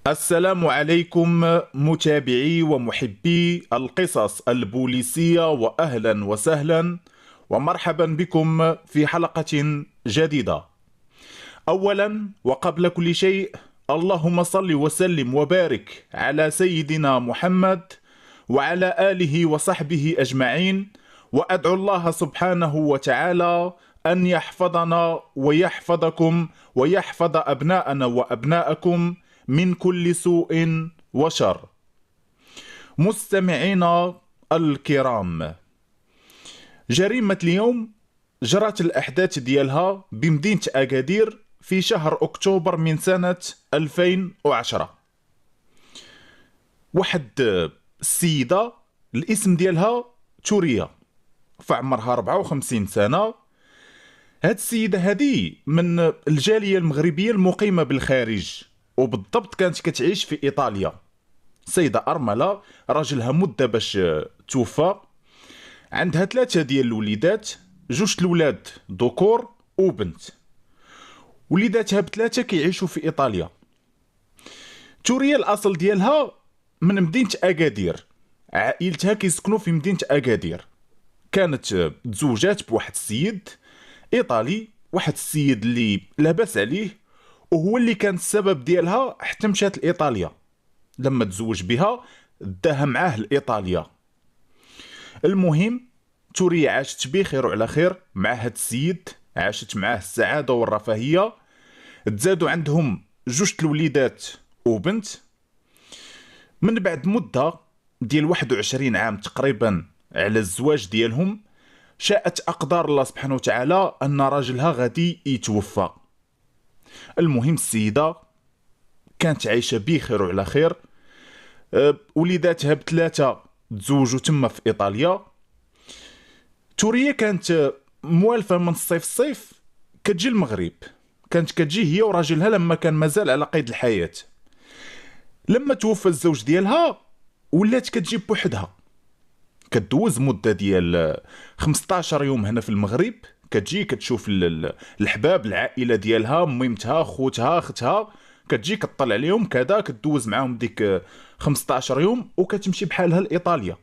السلام عليكم متابعي ومحبي القصص البوليسية، وأهلا وسهلا ومرحبا بكم في حلقة جديدة. أولا وقبل كل شيء، اللهم صل وسلم وبارك على سيدنا محمد وعلى آله وصحبه أجمعين، وأدعو الله سبحانه وتعالى أن يحفظنا ويحفظكم ويحفظ أبناءنا وأبناءكم من كل سوء وشر. مستمعينا الكرام، جريمة اليوم جرت الأحداث ديالها بمدينة أكادير في شهر أكتوبر من سنة 2010. واحد السيدة الاسم ديالها توريا، فعمرها 54 سنة. هاد السيدة هذه من الجالية المغربية المقيمة بالخارج، وبالضبط كانت كتعيش في إيطاليا. سيدة أرملة، راجلها مدة باش توفى. عندها 3 ديال الوليدات، 2 الولاد ذكور وبنت. وليداتها ب3 كيعيشوا في إيطاليا. توريا الأصل ديالها من مدينة أكادير، عائلتها كيسكنوا في مدينة أكادير. كانت تزوجات بواحد السيد إيطالي، واحد السيد اللي لاباس عليه، وهو اللي كان السبب ديالها حتى مشات لإيطاليا. لما تزوج بها داها معاه لإيطاليا. المهم، توريا عاشت بخير وعلى خير مع هاد السيد، عاشت معاه السعادة والرفاهية. تزادوا عندهم 2 الوليدات وبنت. من بعد مدة ديال 21 عام تقريبا على الزواج ديالهم، شاءت أقدار الله سبحانه وتعالى أن راجلها غادي يتوفى. المهم، السيدة كانت عايشة بخير وعلى خير. وليداتها ب3 تزوجوا تما في إيطاليا. توريا كانت موالفة من الصيف كتجي المغرب. كانت كتجي هي وراجلها لما كان مازال على قيد الحياة. لما توفى الزوج ديالها ولات كتجي بوحدها، كتدوز مدة ديال 15 يوم هنا في المغرب. كتجي كتشوف الحباب، العائلة ديالها، ميمتها، خوتها، اختها، كتجي كتطلع عليهم كذا، كتدوز معاهم ديك 15 يوم وكتمشي بحالها لإيطاليا.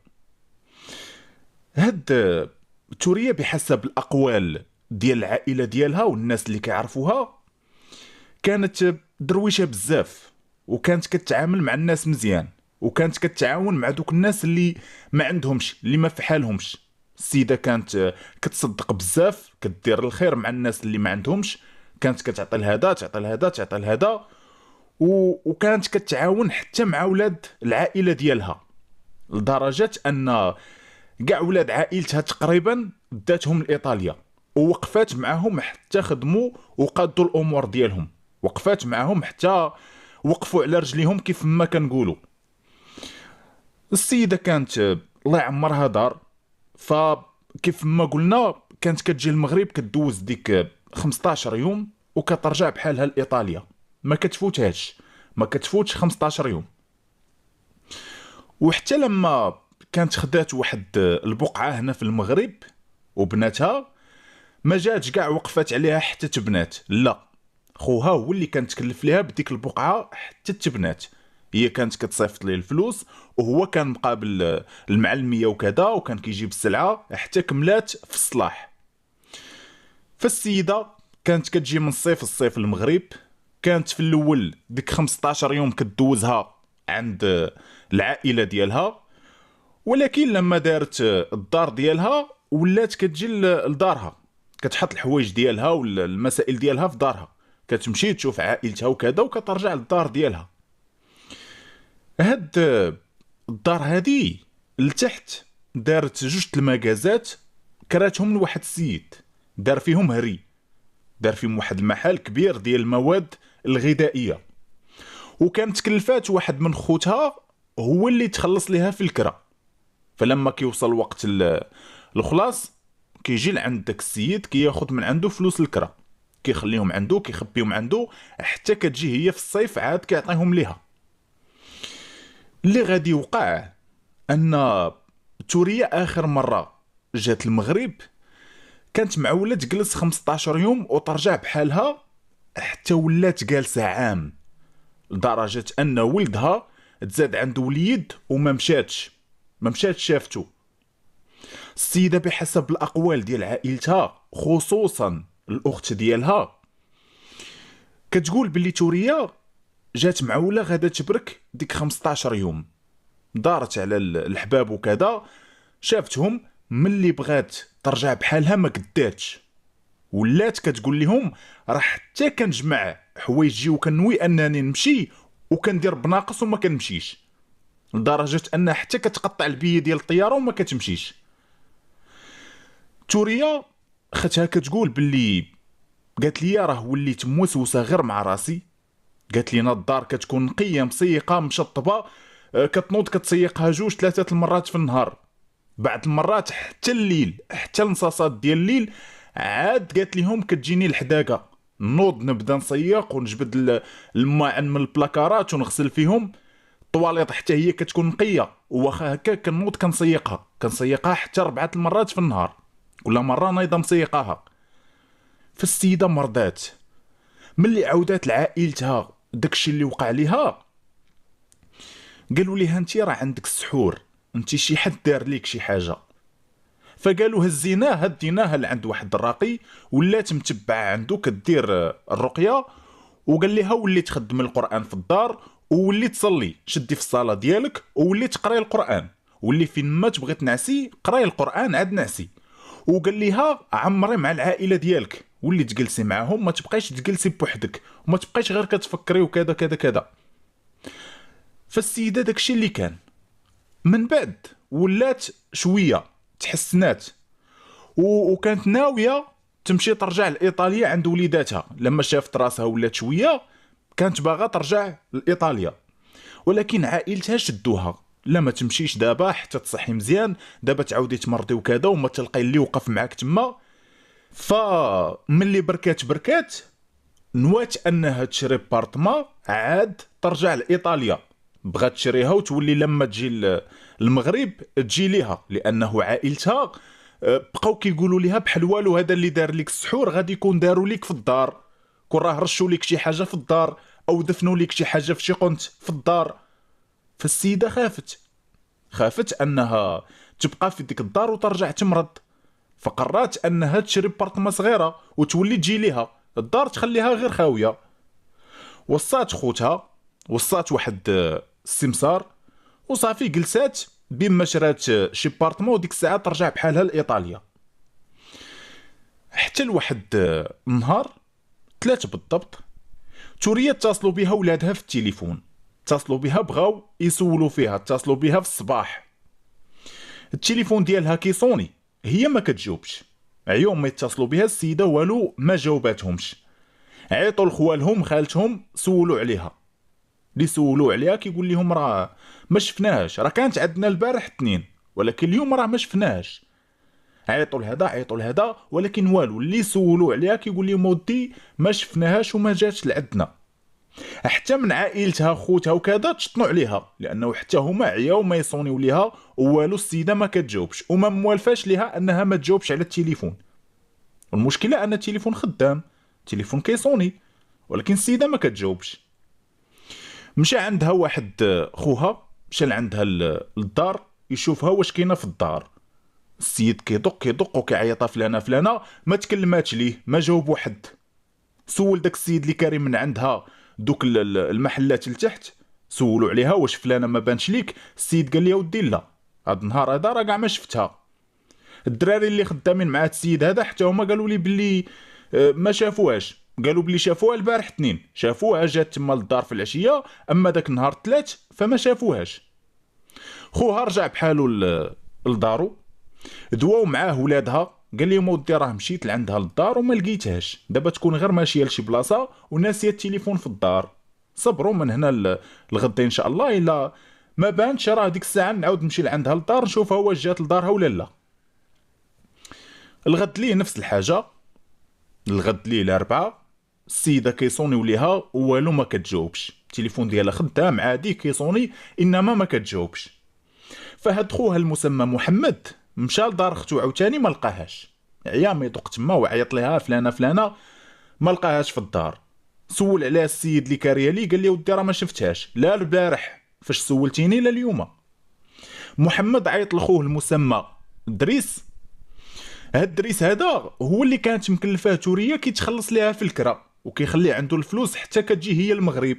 هاد توريا بحسب الأقوال ديال العائلة ديالها والناس اللي كيعرفوها، كانت درويشة بزاف، وكانت كتعامل مع الناس مزيان، وكانت كتعاون مع دوك الناس اللي ما عندهمش، اللي ما فحالهمش. السيدة كانت كتصدق بزاف، كدير الخير مع الناس اللي ما عندهمش. كانت كتعطي لهذا، تعطي لهذا، تعطي لهذا، وكانت كتعاون حتى مع ولاد العائلة ديالها، لدرجة أن كاع ولاد عائلتها تقريبا داتهم لإيطاليا، ووقفات معاهم حتى خدموا وقادوا الأمور ديالهم. وقفات معاهم حتى وقفوا على رجليهم كيف ما كنقولوا. السيدة كانت الله يعمرها دار، فكيف ما قلنا كانت كتجي المغرب، كتدوز ديك 15 يوم وكترجع بحالها لإيطاليا. ما كتفوتهاش، ما كتفوتش 15 يوم. وحتى لما كانت خدات واحد البقعة هنا في المغرب وبناتها، ما جاتش كاع وقفات عليها حتى تبنات، لا، خوها هو اللي كان تكلف ليها بديك البقعة حتى تبنات. هي كانت كتصيفط ليه الفلوس، وهو كان مقابل المعلمية وكذا، وكان كيجيب السلعة حتى كملات في الصلاح. فالسيدة كانت كتجي من الصيف المغرب. كانت في الاول ديك 15 يوم كتدوزها عند العائلة ديالها، ولكن لما دارت الدار ديالها ولات كتجي لدارها، كتحط الحوايج ديالها والمسائل ديالها في دارها، كتمشي تشوف عائلتها وكذا، وكترجع للدار ديالها. هاد الدار هادي لتحت دارت 2 المكازات، كراتهم لواحد السيد، دار فيهم هري، دار فيهم واحد المحل كبير ديال المواد الغذائية. وكانت كلفات واحد من خوتها هو اللي تخلص ليها في الكرا. فلما كيوصل وقت الخلاص، كيجي لعند داك السيد كياخد من عنده فلوس الكرا، كيخليهم عنده، كيخبيهم عنده، حتى كتجي هي في الصيف عاد كيعطيهم ليها. اللي غادي يوقع ان توريا اخر مره جات المغرب كانت معولة تجلس 15 يوم وترجع بحالها، حتى ولات جالسة عام. لدرجة أن ولدها تزاد عنده وليد وما مشاتش شافته. السيدة بحسب الأقوال ديال عائلتها خصوصا الأخت ديالها كتقول باللي توريا جات معولة غادا تبرك ديك 15 يوم، دارت على الحباب وكذا، شافتهم ملي بغات ترجع بحالها ما قداتش، ولات كتقول لهم راه حتى كنجمع حوايجي وكنوي انني نمشي وكندير بناقص وما كنمشيش، لدرجه انها حتى كتقطع البيه ديال الطياره وما كتمشيش. توريا اختها كتقول باللي قالت لي راه وليت موسوسه غير مع راسي، قالت لي الدار كتكون نقيه مسيقه مشطبه، كتنوض كتسيقها 2-3 المرات في النهار، بعض المرات حتى الليل، حتى النصاصات ديال الليل عاد قالت لهم كتجيني الحداقه، نوض نبدا نسيق ونجبد الماء من البلاكارات ونغسل فيهم، الطواليط حتى هي كتكون نقيه، واخا هكا كنوض كنسيقها حتى 4 المرات في النهار، كل مره نايضه مسيقاها. فالسيده مرضات، ملي عودات لعائلتها داكشي اللي وقع ليها قالوا ليها انت راه عندك السحور، انت شي حد دار ليك شي حاجه. فقالوا هزيناه هديناها لعند واحد الراقي، ولات متبعه عنده كدير الرقيه، وقال لها ولي تخدم القران في الدار وولي تصلي، شدي في الصلاه ديالك وولي تقراي القران، واللي فين ما تبغي تنعسي قراي القران عاد نعسي، وقال لها عمري مع العائله ديالك، واللي تجلسي معاهم ما تبقايش تجلسي بوحدك وما تبقايش غير كتفكري وكذا كذا كذا. فالسيده داكشي اللي كان من بعد ولات شويه تحسنات، وكانت ناويه تمشي ترجع لايطاليا عند وليداتها، لما شافت راسها ولات شويه كانت باغا ترجع لايطاليا، ولكن عائلتها شدوها، لا ما تمشيش دابا حتى تصحي مزيان، دابا تعاودي تمرضي وكذا وما تلقاي اللي وقف معاك تما. فملي بركات نوات انها تشري بارتما عاد ترجع لايطاليا، بغات تشريها وتولي لما تجي المغرب تجي ليها، لانه عائلتها بقاو كيقولوا ليها بحال والو هذا اللي دار لك السحور غادي يكون داروا لك في الدار، كون راه رشوا لك شي حاجه في الدار او دفنوا لك شي حاجه في شي قنت في الدار. فالسيده خافت انها تبقى في ديك الدار وترجع تمرض، فقررت انها تشري بارتما صغيره وتولي تجي ليها الدار تخليها غير خاويه. وصات خوتها، وصات واحد السمسار وصافي جلسات بما شرات شي بارتما، وديك الساعه ترجع بحالها لايطاليا. حتى لواحد النهار 3 بالضبط توريا اتصلوا بها ولادها في التليفون، اتصلوا بها بغاو يسولوا فيها، اتصلوا بها في الصباح، التليفون ديالها كيصوني هي ما كتجاوبش، يوم ما يتصلوا بها السيده والو ما جاوباتهمش، عيطوا لخوالهم خالتهم سولوا عليها، اللي سولوا عليها كيقول لهم راه ما شفناهاش، راه كانت عندنا البارح 2 ولكن اليوم راه ما شفناهاش. عيطوا لهذا ولكن والو، اللي سولوا عليها كيقول لهم ودي ما شفناهاش وما جاتش لعندنا. حتى من عائلتها خوتها وكذا تشطنوا عليها، لانه حتى هما عياو ما يصونيو ليها والو، السيده ما كتجاوبش وما موالفاش ليها انها ما تجاوبش على التليفون. المشكله ان التليفون خدام، التليفون كيصوني ولكن السيده ما كتجاوبش. مشى عندها واحد خوها، مشى لعندها للدار يشوفها واش كاينه في الدار، السيد كيدق وكيعيط فلانه ما تكلماتش ليه، ما جاوب واحد. سول داك السيد اللي كاري من عندها دوك المحلات لتحت، سولوا عليها واش فلانه ما بانش ليك، السيد قال لي ودي لا هاد النهار هذا راه كاع ما شفتها. الدراري اللي خدامين مع هاد السيد هذا حتى هما قالوا لي باللي ما شافوهاش، قالوا بلي شافوها البارح 2 شافوها جات تما للدار في العشيه، اما داك النهار 3 فما شافوهاش. خوها رجع بحالو لدارو، دواو معاه ولادها، قال لهم ودي راه مشيت لعندها للدار وما لقيتهاش، دابا تكون غير ماشيه لشي بلاصه وناسيه التليفون في الدار، صبروا من هنا لغدا ان شاء الله، الا ما بانش راه ديك الساعه نعاود نمشي لعندها للدار نشوفها واش جات لدارها ولا لا. الغد ليه نفس الحاجه، الغد ليه الاربعاء السيده كيصونيو ليها والو ما كتجاوبش، التليفون ديالها خدام عادي كيصوني انما ما كتجاوبش. فهاد خوها المسمى محمد مشى لدار اختو عاوتاني ما لقاهاش، عيا ما يدق تما وعيط ليها فلانه ما لقاهاش في الدار. سول عليها السيد اللي كاريه لي، قال لي ودي راه ما شفتهاش لا البارح فاش سولتيني لا اليوم. محمد عيط لخوه المسمى دريس. هاد دريس هذا هو اللي كانت مكلفاه توريه كيتخلص ليها في الكرا وكيخلي عنده الفلوس حتى كتجي هي المغرب.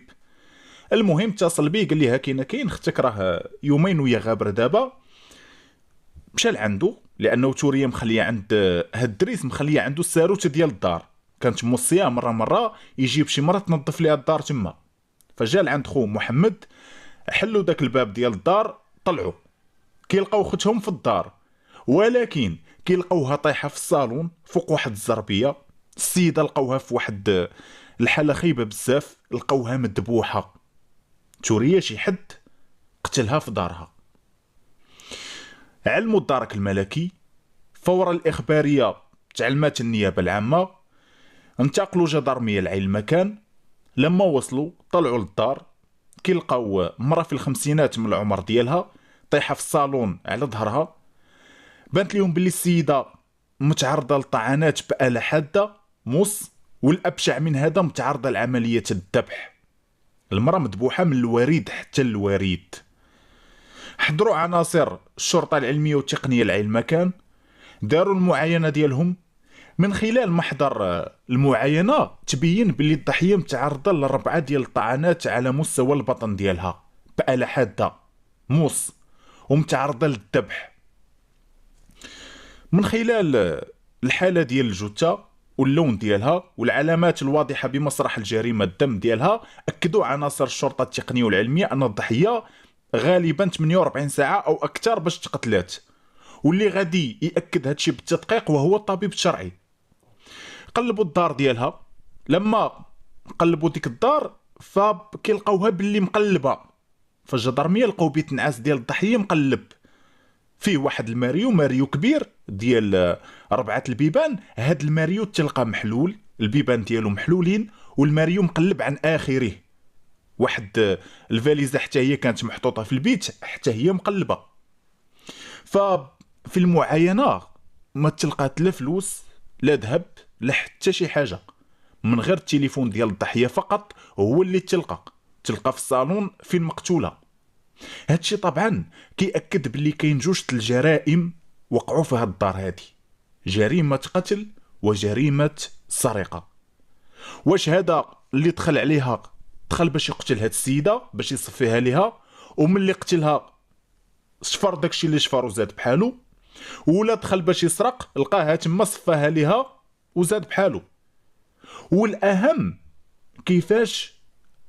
المهم اتصل بيه قال لي ها كاين اختك راه يومين ويا غابره دابا. مشى لعندو لانه توريه مخليه عند هاد الدريس، مخليه عنده الساروت ديال الدار، كانت موصيه مره يجيب شي مره تنظف ليها الدار تما. فجا لعند خو محمد، حلوا داك الباب ديال الدار، طلعوا كيلقاو ختهم في الدار، ولكن كيلقاوها طايحه في الصالون فوق واحد الزربيه. السيده لقاوها في واحد الحاله خايبه بزاف، لقاوها مذبوحه. توريه شي حد قتلها في دارها. علموا الدرك الملكي، فور الإخبارية تعلمات النيابة العامة، انتقلوا جدارمية لعين المكان. لما وصلوا طلعوا للدار، كيلقاو مرة في الخمسينات من العمر ديالها طايحة في الصالون على ظهرها. بانت ليهم باللي السيدة متعرضة لطعنات بآلة حادة موس، والأبشع من هذا متعرضة لعملية الذبح. المرأة مذبوحة من الوريد حتى الوريد. حضروا عناصر الشرطة العلمية والتقنية لعين المكان، داروا المعاينة ديالهم. من خلال محضر المعاينة تبين باللي الضحية متعرضة ل4 ديال الطعنات على مستوى البطن ديالها بآلة حادة موس، ومتعرضة للذبح. من خلال الحالة ديال الجثة واللون ديالها والعلامات الواضحة بمسرح الجريمة الدم ديالها، أكدوا عناصر الشرطة التقنية والعلمية أن الضحية غالبا 48 ساعة أو أكثر باش تقتلات، واللي غادي يأكد هادشي بالتدقيق وهو الطبيب الشرعي. قلبوا الدار ديالها، لما قلبوا ديك الدار فكيلقاوها باللي مقلبة. فالجدرمية لقاو بيت نعاس ديال الضحية مقلب، فيه واحد ماريو كبير ديال 4 البيبان. هاد الماريو تلقى محلول، البيبان ديالو محلولين والماريو مقلب عن آخره. واحد الفاليزة حتى هي كانت محطوطة في البيت حتى هي مقلبة. ففي المعاينة ما تلقات لا فلوس لا ذهب لا حتى شي حاجة، من غير التليفون ديال الضحية فقط هو اللي تلقى في الصالون فين مقتولة. هادشي طبعا كيأكد باللي كاين 2 الجرائم وقعوا في هاد الدار هادي، جريمة قتل وجريمة سرقة. واش هذا اللي دخل عليها دخل باش يقتل هاد السيدة باش يصفيها ليها، ومن اللي قتلها شفر داكشي اللي شفر وزاد بحالو، ولا دخل باش يسرق لقاها تما صفاها ليها وزاد بحالو؟ والاهم كيفاش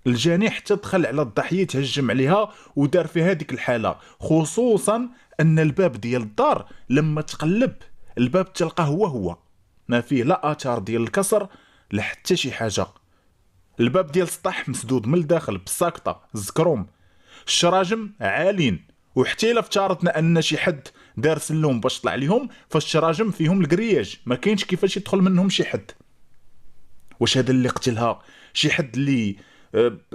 الجاني حتى دخل على الضحيه تهجم عليها ودار فيها هذيك الحاله، خصوصا ان الباب ديال الدار لما تقلب الباب تلقاه هو ما فيه لا اثار ديال الكسر لا حتى شي حاجه. الباب ديال السطح مسدود من الداخل بالساكطه الزكروم، الشراجم عالين، وحتى الا افترضنا ان شي حد دار سلوم باش طلع ليهم فالشراجم فيهم الكرياج، ما كاينش كيفاش يدخل منهم شي حد. واش هذا اللي قتلها شي حد اللي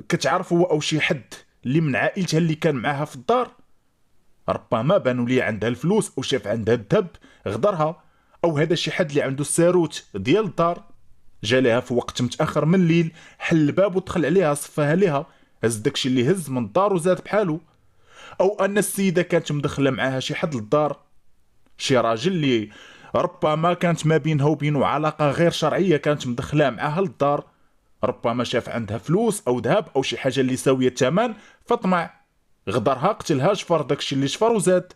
كتعرفوا او شي حد اللي من عائلتها اللي كان معاها في الدار؟ ربما بانوا لي عندها الفلوس او شاف عندها الذهب غدرها، او هذا شي حد اللي عنده الساروت ديال الدار جا ليها في وقت متاخر من الليل، حل الباب ودخل عليها صفاها ليها، هز داكشي اللي هز من الدار وزاد بحالو. او ان السيده كانت مدخله معاها شي حد للدار، شي راجل اللي ربما كانت ما بينها وبينه علاقه غير شرعيه كانت مدخلها معاها للدار، ربما شاف عندها فلوس او ذهب او شي حاجه اللي ساويه الثمن فطمع غدرها قتلها شفر داكشي اللي شفر وزاد.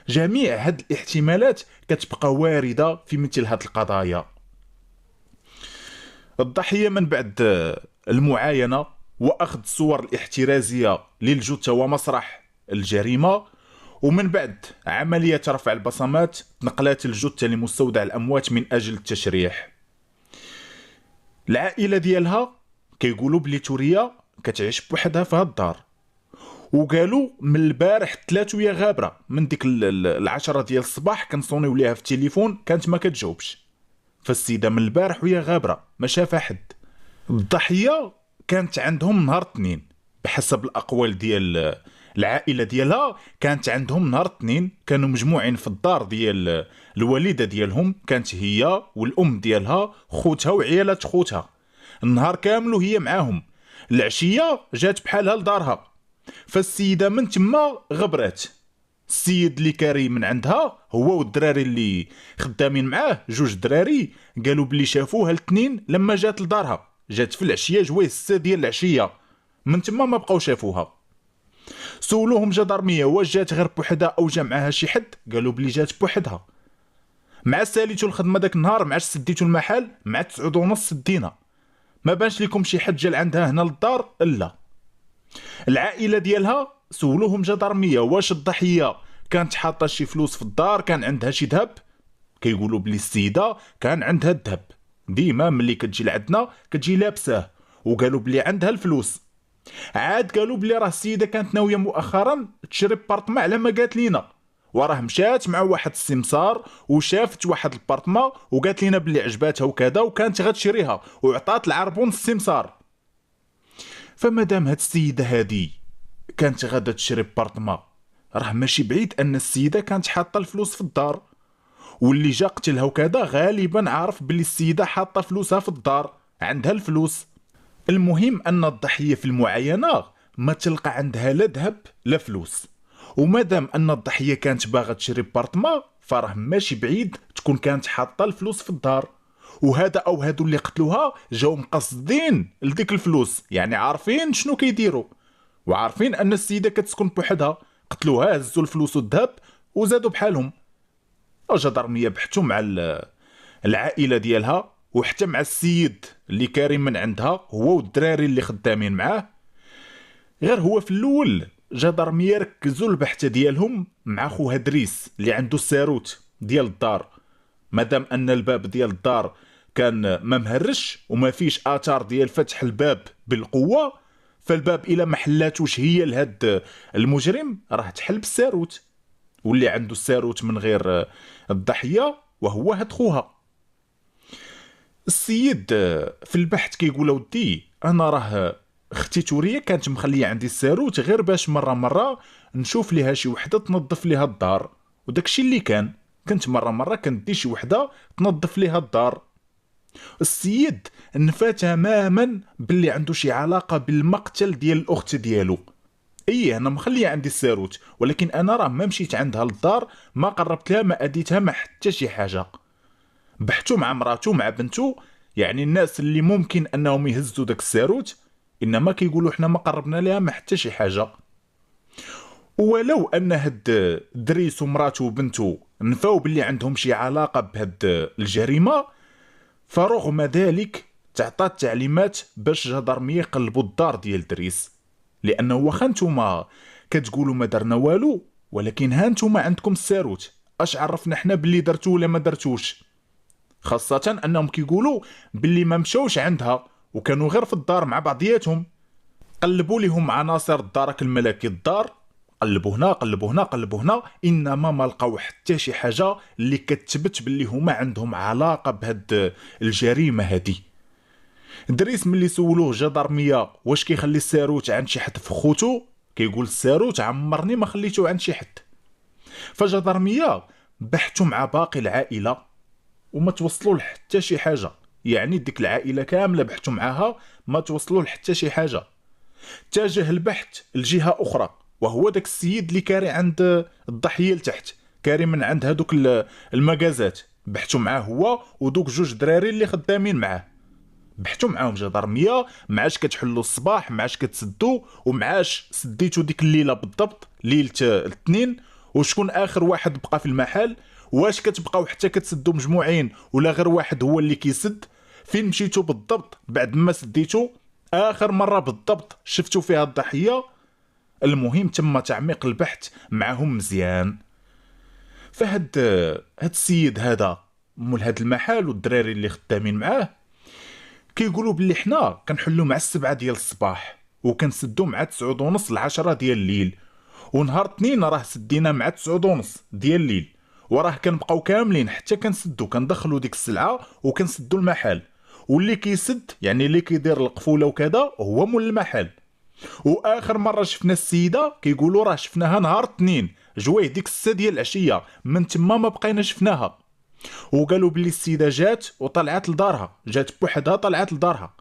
جميع هاد الاحتمالات كتبقى وارده في مثل هاد القضايا. الضحيه من بعد المعاينه واخذ الصور الاحترازيه للجثه ومسرح الجريمه، ومن بعد عمليه رفع البصمات، نقلات الجثه لمستودع الاموات من اجل التشريح. العائله ديالها كيقولوا بلي توريه كتعيش بوحدها في هاد الدار، وقالوا من البارح 3 ويا غابره من ديك 10 ديال الصباح كنصونيو ليها في التليفون كانت ما كتجاوبش. فالسيده من البارح ويا غابره ما شافها حد. الضحيه كانت عندهم نهار الاثنين بحسب الاقوال ديال العائله ديالها، كانت عندهم نهار الاثنين كانوا مجموعين في الدار ديال الوالده ديالهم، كانت هي والام ديالها خوتها وعيالات خوتها. النهار كامل وهي معاهم، العشيه جات بحالها لدارها. فالسيده من تما غبرات. السيد اللي كاري من عندها هو والدراري اللي خدامين معاه، جوج دراري، قالوا بلي شافوها الاثنين لما جات لدارها، جات في العشيه جويه 6 ديال العشيه. من تما ما بقاو شافوها. سولوهم جدارميه واش جات غير بوحدها او جا معاها شي حد، قالوا بلي جات بوحدها. مع ساليتو الخدمه داك النهار، مع سديتو المحل، مع 9:30 سدينا. ما بانش لكم شي حد جا لعندها هنا للدار؟ لا. العائله ديالها سولوهم جدارميه واش الضحيه كانت حاطه شي فلوس في الدار، كان عندها شي ذهب؟ كيقولوا بلي السيده كان عندها الذهب، ديما ملي كتجي لعندنا كتجي لابساه، وقالوا بلي عندها الفلوس. عاد قالوا بلي راه السيده كانت ناويه مؤخرا تشري بارطما على ما قالت لينا، وراه مشات مع واحد السمسار وشافت واحد البارطما وقالت لينا بلي عجباتها وكذا، وكانت غتشريها وعطات العربون السمسار. فمادام هاد السيده هادي كانت غادا تشري بارطما، راه ماشي بعيد ان السيده كانت حاطه الفلوس في الدار، واللي جا قتلها وكذا غالبا عارف بلي السيده حاطه فلوسها في الدار، عندها الفلوس. المهم ان الضحيه في المعاينه ما تلقى عندها لا ذهب لا فلوس، ومادام ان الضحيه كانت باغا تشري بارطما، فراه ماشي بعيد تكون كانت حاطه الفلوس في الدار. وهذا او هادو اللي قتلوها جاو مقصدين لديك الفلوس، يعني عارفين شنو كيديروا، وعارفين ان السيده كتسكن بوحدها، قتلوها، هزوا الفلوس والذهب وزادوا بحالهم. الجدرميه بحثوا مع العائله ديالها، وحتى مع السيد اللي كارم من عندها هو والدراري اللي خدامين معاه. غير هو في الاول جدرميه ركزوا البحث ديالهم مع خوها دريس اللي عنده الساروت ديال الدار. مادام ان الباب ديال الدار كان ما مهرش وما فيش اثار ديال فتح الباب بالقوه، فالباب الى ما حلاتوش هي لهاد المجرم راه تحل بالساروت، واللي عنده الساروت من غير الضحيه وهو هاد خوها. السيد في البحث كيقول ودي انا راه اختي توريه كانت مخليه عندي الساروت غير باش مره نشوف ليها شي وحده تنظف ليها الدار، وداكشي اللي كنت مره كندي شي وحده تنظف ليها الدار. السيد نفى تماما باللي عنده شي علاقه بالمقتل ديال الاخت ديالو. ايه انا مخليه عندي الساروت، ولكن انا راه ما مشيت عندها للدار، ما قربت لها، ما اديتها، ما حتى شي حاجه. بحثوا مع مراته مع بنته، يعني الناس اللي ممكن انهم يهزوا داك الساروت، انما كيقولوا حنا ما قربنا لها ما حتى شي حاجه. ولو ان هاد دريس ومراته وبنته نفاو باللي عندهم شي علاقه بهاد الجريمه، فرغم ذلك تعطى التعليمات باش جدرميه يقلبوا الدار ديال دريس، لانه واخا نتوما كتقولوا ما درنا والو، ولكن ها نتوما عندكم الساروت، اش عرفنا حنا باللي درتو ولا ما درتوش؟ خاصة انهم كيقولوا باللي ما مشاوش عندها وكانوا غير في الدار مع بعضياتهم. قلبوا لهم عناصر الدرك الملكي الدار، قلبوا هنا، انما ما لقاو حتى شي حاجه اللي كتثبت باللي هما عندهم علاقه بهاد الجريمه هادي. دريس ملي سولوه جدرميه واش كيخلي الساروت عند شي حد في خوتو، كيقول الساروت عمرني ما خليته عند شي حد. فجدرميه بحثوا مع باقي العائله وما توصلوا لحتى شي حاجه، يعني ديك العائله كامله بحثوا معاها ما توصلوا لحتى شي حاجه. اتجه البحث لجهه اخرى، وهو داك السيد اللي كاري عند الضحيه لتحت، كاري من عند هذوك المغازات، بحثوا معاه هو ودوك جوج دراري اللي خدامين معاه. بحثوا معاهم جدرميه معاش كتحلوا الصباح، معاش كتسدوا، ومعاش سديتوا ديك الليله بالضبط، ليله الاثنين، وشكون اخر واحد بقى في المحل، واش كتبقاو حتى كتسدوا مجموعين ولا غير واحد هو اللي كيسد، فين مشيتوا بالضبط بعد ما سديتوا، اخر مره بالضبط شفتوا فيها الضحيه. المهم تم تعميق البحث معهم مزيان. فهاد السيد هذا مول هاد المحل والدراري اللي خدامين معاه كيقولوا بلي حنا كنحلوا مع 7 ديال الصباح وكنسدوا مع 9:30 ل10 ديال الليل، ونهار اثنين راه سدينا مع 9:30 ديال الليل، وراه كنبقاو كاملين حتى كنسدوا، كندخلوا ديك السلعه وكنسدوا المحل، واللي كيسد يعني اللي كيدير القفوله وكذا هو مول المحل. واخر مره شفنا السيده كيقولوا راه شفناها نهار اثنين جويه ديك 6 ديال العشيه، من تما ما بقينا شفناها. وقالوا بلي السيده جات وطلعت لدارها، جات بوحدها طلعت لدارها،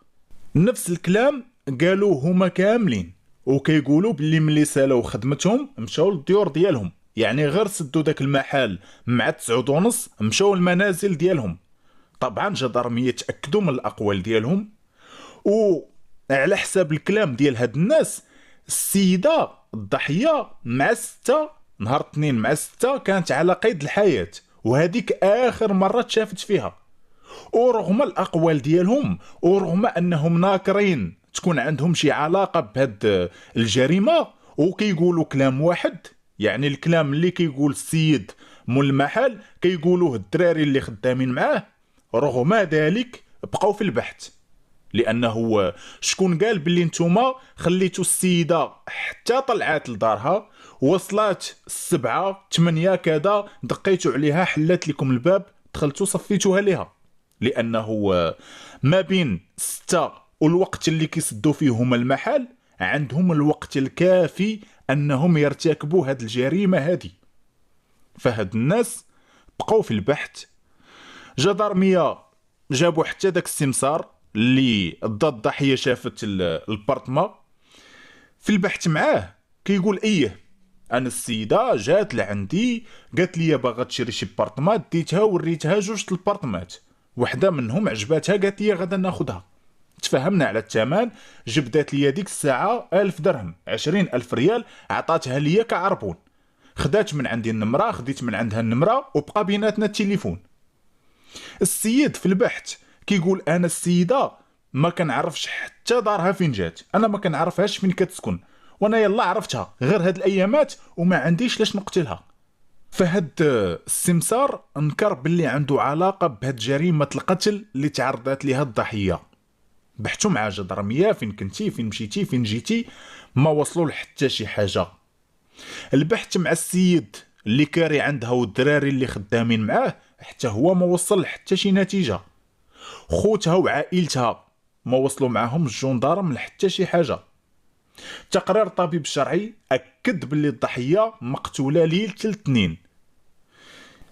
نفس الكلام قالوا هما كاملين، وكيقولوا باللي ملي سالوا خدمتهم مشاو للديور ديالهم، يعني غير سدوا داك المحل مع 9:30 مشاو المنازل ديالهم. طبعا جدارمية تأكدوا من الأقوال ديالهم، وعلى حساب الكلام ديال هاد الناس السيدة الضحية مع 6 نهار اثنين مع 6 كانت على قيد الحياة، وهذيك آخر مرة تشافت فيها. ورغم الأقوال ديالهم ورغم أنهم ناكرين تكون عندهم شي علاقة بهاد الجريمة، وكيقولوا كلام واحد، يعني الكلام اللي كيقول السيد مول المحل كيقولوه الدراري اللي خدامين معاه، رغم ذلك بقاو في البحث. لانه شكون قال باللي نتوما خليتو السيده حتى طلعات لدارها، وصلات 7 8 كذا دقيتو عليها حلات لكم الباب دخلتو صفيتوها ليها؟ لانه ما بين 6 والوقت اللي كيسدوا فيهم المحل عندهم الوقت الكافي انهم يرتكبوا هاد الجريمه هادي. فهاد الناس بقاو في البحث. جدارمية جابوا حتى داك السمسار اللي ضد الضحيه شافت البارتما في البحث معاه، كيقول ايه انا السيده جات لعندي قالت لي باغا تشري شي بارتما، ديتها وريتها 2 البارتمات، وحده منهم عجباتها قالت لي غادا ناخذها. تفاهمنا على الثمن، جبدات لي ديك الساعه 1000 درهم 20,000 ريال، عطاتها لي كعربون. خدات من عندي النمره، خديت من عندها النمره، وبقى بيناتنا التليفون. السيد في البحث كيقول انا السيده ما كنعرفش حتى دارها فين جات، انا ما كنعرفهاش فين كتسكن، وانا يلا عرفتها غير هاد الايامات وما عنديش لاش نقتلها. فهاد السمسار انكر باللي عنده علاقه بهاد جريمه القتل اللي تعرضت ليها الضحيه. بحثوا مع جدرميه فين كنتي فين مشيتي فين جيتي، ما وصلوا لحتى شي حاجه. البحث مع السيد اللي كاري عندها والدراري اللي خدامين معاه حتى هو ما وصل لحتى شي نتيجه. خوتها وعائلتها ما وصلوا معاهم الجندارم لحتى شي حاجه. تقرير الطبيب الشرعي اكد باللي الضحيه مقتوله ليله الاثنين.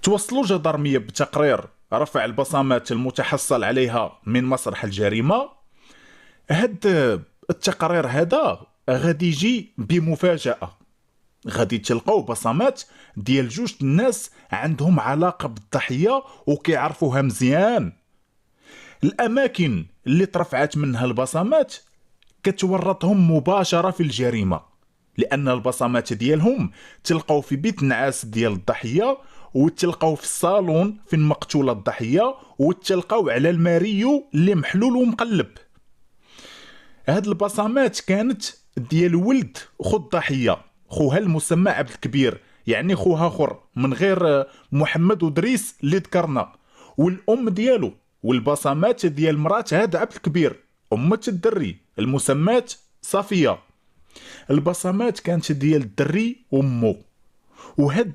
توصلوا جدارميه بتقرير رفع البصمات المتحصل عليها من مسرح الجريمه. هاد التقرير هذا غادي يجي بمفاجاه، غادي تلقاو بصمات ديال 2 الناس عندهم علاقه بالضحيه وكيعرفوها مزيان. الاماكن اللي ترفعت منها البصمات كتورطهم مباشره في الجريمه، لان البصمات ديالهم تلقاو في بيت النعاس ديال الضحيه، وتلقاو في الصالون فين مقتوله الضحيه، وتلقاو على الماريو اللي محلول ومقلب. هاد البصمات كانت ديال ولد خو الضحيه، خوها المسمى عبد الكبير، يعني خوها اخر من غير محمد ودريس اللي ذكرنا، والام ديالو، والبصمات ديال مرات هاد عبد الكبير امة الدري المسمات صافيه. البصمات كانت ديال الدري وامو، وهاد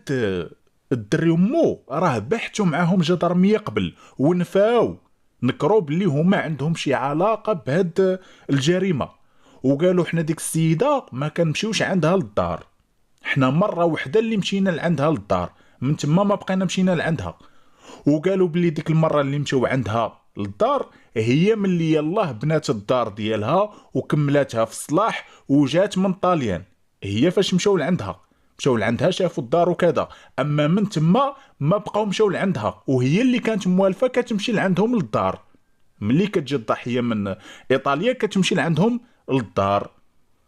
الدري وامو راه بحثوا معاهم جدرميه قبل ونفاو، نكروا باللي هما عندهم شي علاقه بهاد الجريمه، وقالوا حنا ديك السيده ما كنمشيوش عندها للدار، حنا مره وحده اللي مشينا لعندها للدار، من تما ما بقينا مشينا لعندها. وقالوا بلي ديك المره اللي مشاو عندها للدار هي ملي يلاه بنات الدار ديالها وكملاتها في الصلاح وجات من طاليان، هي فاش مشاو لعندها شافوا الدار وكذا، اما من تما ما بقاو مشاو لعندها، وهي اللي كانت موالفه كتمشي لعندهم للدار. ملي كتجي الضحيه من ايطاليا كتمشي لعندهم للدار.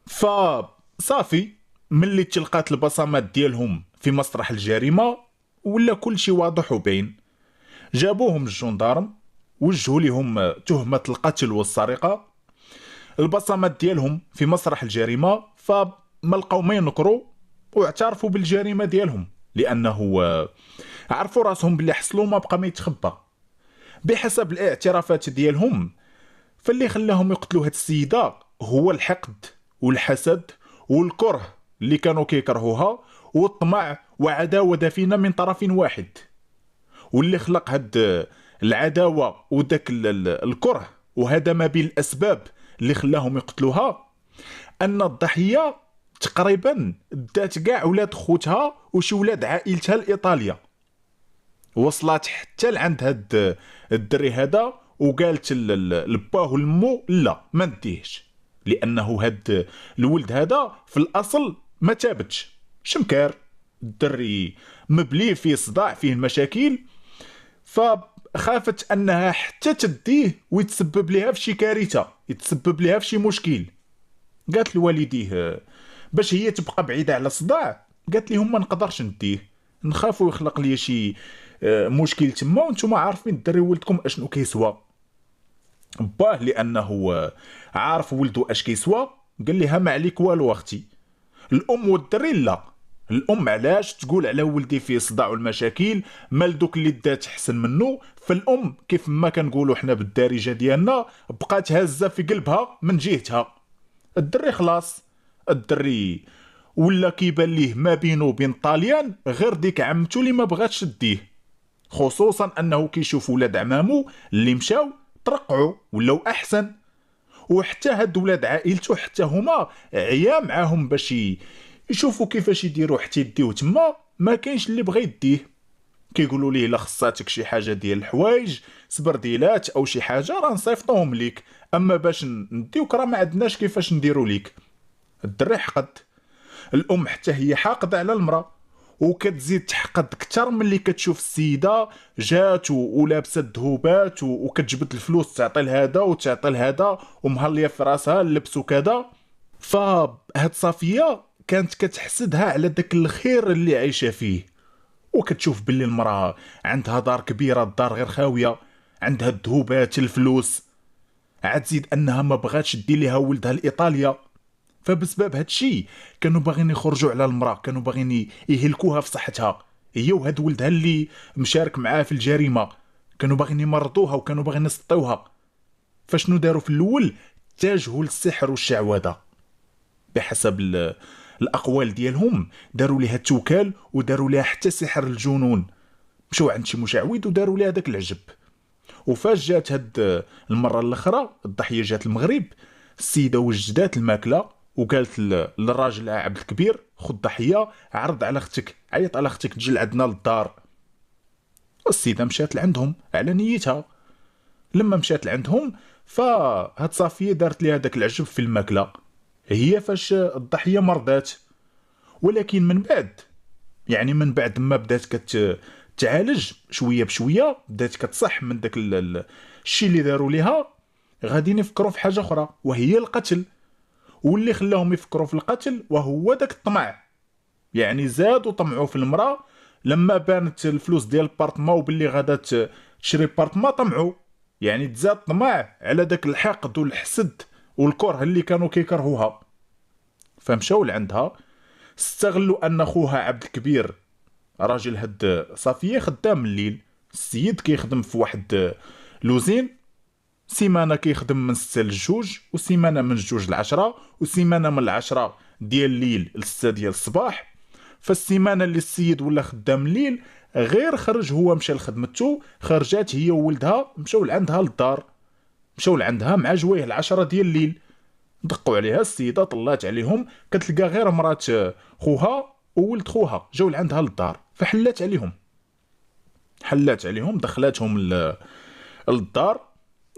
فصافي ملي تلقات البصمات ديالهم في مسرح الجريمه ولا كل شيء واضح وبين. جابوهم الجندارم وجهوا لهم تهمة القتل والسرقة. البصمات ديالهم في مسرح الجريمة فما لقاو ما ينكروا، واعترفوا بالجريمة ديالهم، لأنه عرفوا راسهم باللي حصلوا ما بقى ما يتخبى. بحسب الاعترافات ديالهم فاللي خلاهم يقتلوا هاد السيدة هو الحقد والحسد والكره اللي كانوا كيكرهوها، والطمع وعداوة دفينة من طرف واحد. واللي خلق هاد العداوة وداك الكره، وهذا ما بين الأسباب اللي خلاهم يقتلوها، أن الضحية تقريبا دات كاع ولاد خوتها وشي ولاد عائلتها لإيطاليا، وصلت حتى لعند هاد الدري هذا وقالت لباه ولمو لا ما نديهش، لانه هاد الولد هذا في الاصل ما تابتش، شمكار الدري مبلي فيه صداع فيه المشاكل، فخافت انها حتى تديه ويتسبب لها في شي كارثه، يتسبب لها في شي مشكل. قالت لوالديه باش هي تبقى بعيده على الصداع، قالت لهم ما نقدرش نديه، نخافوا يخلق لي شي مشكل تما، وانتم عارفين الدري ولدكم اشنو كيسوى. باه لانه عارف ولده اش كيسوى قال لها ما عليك والو اختي. الام والدري لا، الام علاش تقول على ولدي فيه صداع والمشاكل مال دوك اللي دات حسن منه، فالام كيف ما كنقولوا حنا بالدارجه ديالنا بقات هازه في قلبها من جهتها. الدري خلاص، الدري ولا كيبان ليه ما بينه وبين طاليان غير ديك عمتو اللي ما بغاتش تديه، خصوصا انه كيشوف ولاد عمامو اللي مشاو ترقعوا ولاو احسن، وحتى هاد ولاد عائلته حتى هما عيا معاهم باش يشوفوا كيفاش يديروا حتى يديو تما، ما كاينش اللي بغى يديه. كيقولوا ليه الا خصاتك شي حاجه ديال الحوايج سبرديلات او شي حاجه راه نصيفطوهم ليك، اما باش نديوك راه ما عندناش كيفاش نديروا ليك. الدري حقد، الام حتى هي حاقده على المراه، وكتزيد تحقد اكثر ملي كتشوف السيده جات ولابسه الذهوبات وكتجبد الفلوس تعطي لهذا وتعطي لهذا ومهليه في راسها اللبس وكذا. فهاد صافيه كانت كتحسدها على داك الخير اللي عايشه فيه، وكتشوف باللي المراه عندها دار كبيره، الدار غير خاويه، عندها الذهوبات الفلوس، عاد زيد انها ما بغاتش دير ليها ولدها لايطاليا. فبسبب هادشي كانوا باغيين يخرجوا على المراه، كانوا باغيين يهلكوها في صحتها، هي وهاد ولدها اللي مشارك معاه في الجريمه، كانوا باغيين يمرضوها وكانوا باغيين يسطيوها. فشنو داروا في الاول؟ اتجهوا للسحر والشعوذه بحسب الاقوال ديالهم، داروا ليها التوكال وداروا ليها حتى سحر الجنون، مشاو عند شي مشعوذ وداروا ليها داك العجب. وفاش جات هاد المره الاخرى الضحيه جات المغرب، السيده وجدات الماكله وقالت للراجل عبد الكبير خذ ضحيه عرض على اختك، عيط على اختك تجي لعندنا للدار. السيده مشات لعندهم على نيتها، لما مشات لعندهم فهاد صافيه دارت ليها داك العجب في الماكله، هي فاش الضحيه مرضات. ولكن من بعد، يعني من بعد ما بدات كتعالج شويه بشويه، بدات كتصح من داك الشيء اللي داروا ليها، غاديين يفكروا في حاجه اخرى وهي القتل. واللي خلاهم يفكروا في القتل وهو داك الطمع، يعني زادوا طمعوا في المراه لما بانت الفلوس ديال البارتما وباللي غادا تشري بارتما، طمعوا، يعني تزاد طمع على داك الحقد والحسد والكره اللي كانوا كيكرهوها. فمشاو لعندها، استغلوا ان خوها عبد الكبير راجل هاد صافيه خدام الليل، السيد كيخدم في واحد لوزين، سيمانه كيخدم من 6 للجوج، وسيمانه من 2 ل10، وسيمانه من 10 ديال الليل ل6 ديال الصباح. فالسيمانه اللي السيد ولا خدام الليل غير خرج هو مشى لخدمته، خرجات هي وولدها مشاو لعندها للدار، مشاو لعندها مع جويه 10 ديال الليل، دقوا عليها السيده طلات عليهم كتلقى غير مرات خوها وولد خوها جاو لعندها للدار، فحلات عليهم، حلات عليهم دخلاتهم للدار،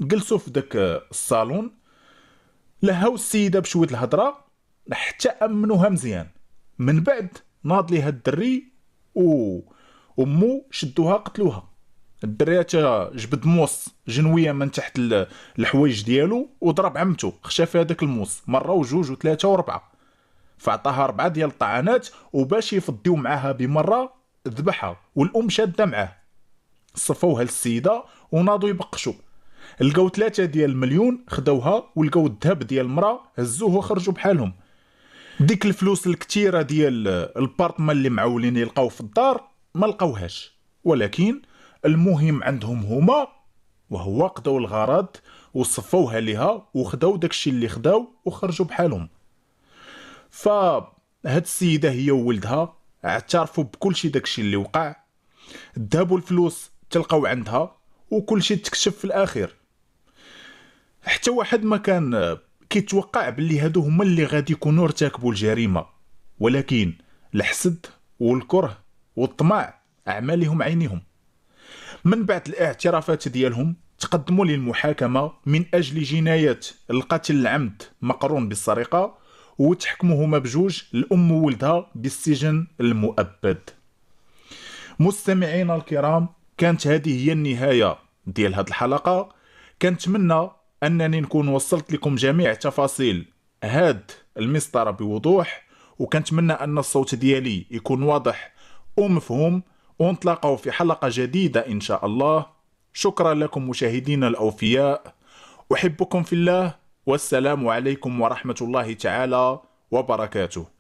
جلسوا في داك الصالون، لهاو السيده بشويه الهضره حتى امنوها مزيان. من بعد ناض ليها الدري وامو شدوها قتلوها. الدري جبد موس جنويه من تحت الحوايج ديالو وضرب عمته، خشى في هذاك الموس مره وجوج وثلاثه وربعه، فعطاها 4 ديال الطعنات، وباش يفضيو معاها بمره ذبحها، والام شاده معاه. صفوها للسيده وناضوا يبقشوا، لقاو 3 ديال المليون خدوها، ولقاو الذهب ديال المراه هزوه وخرجوا بحالهم. ديك الفلوس الكثيره ديال البارتمان اللي معولين يلقاو في الدار ما لقاوهاش، ولكن المهم عندهم هما وهو قضاو الغرض وصفوها ليها وخداو داكشي اللي خداو وخرجوا بحالهم. فهاد السيده هي وولدها اعترفوا بكل شيء داكشي اللي وقع، الذهب والفلوس تلقاو عندها وكل شيء تكشف في الاخير. حتى واحد ما كان كيتوقع باللي هادو هما اللي غادي يكونوا ارتكبوا الجريمه، ولكن الحسد والكره والطمع اعمالهم عينيهم. من بعد الاعترافات ديالهم تقدموا للمحاكمة من أجل جناية القتل العمد مقرون بالسرقة، وتحكموا هما بجوج الأم وولدها بالسجن المؤبد. مستمعينا الكرام، كانت هذه هي النهاية ديال هذه الحلقة. كنتمنى أنني نكون وصلت لكم جميع تفاصيل هاد المسطرة بوضوح، وكنتمنى أن الصوت ديالي يكون واضح ومفهوم، ونتلاقاو في حلقة جديدة إن شاء الله. شكرا لكم مشاهدينا الأوفياء، أحبكم في الله، والسلام عليكم ورحمة الله تعالى وبركاته.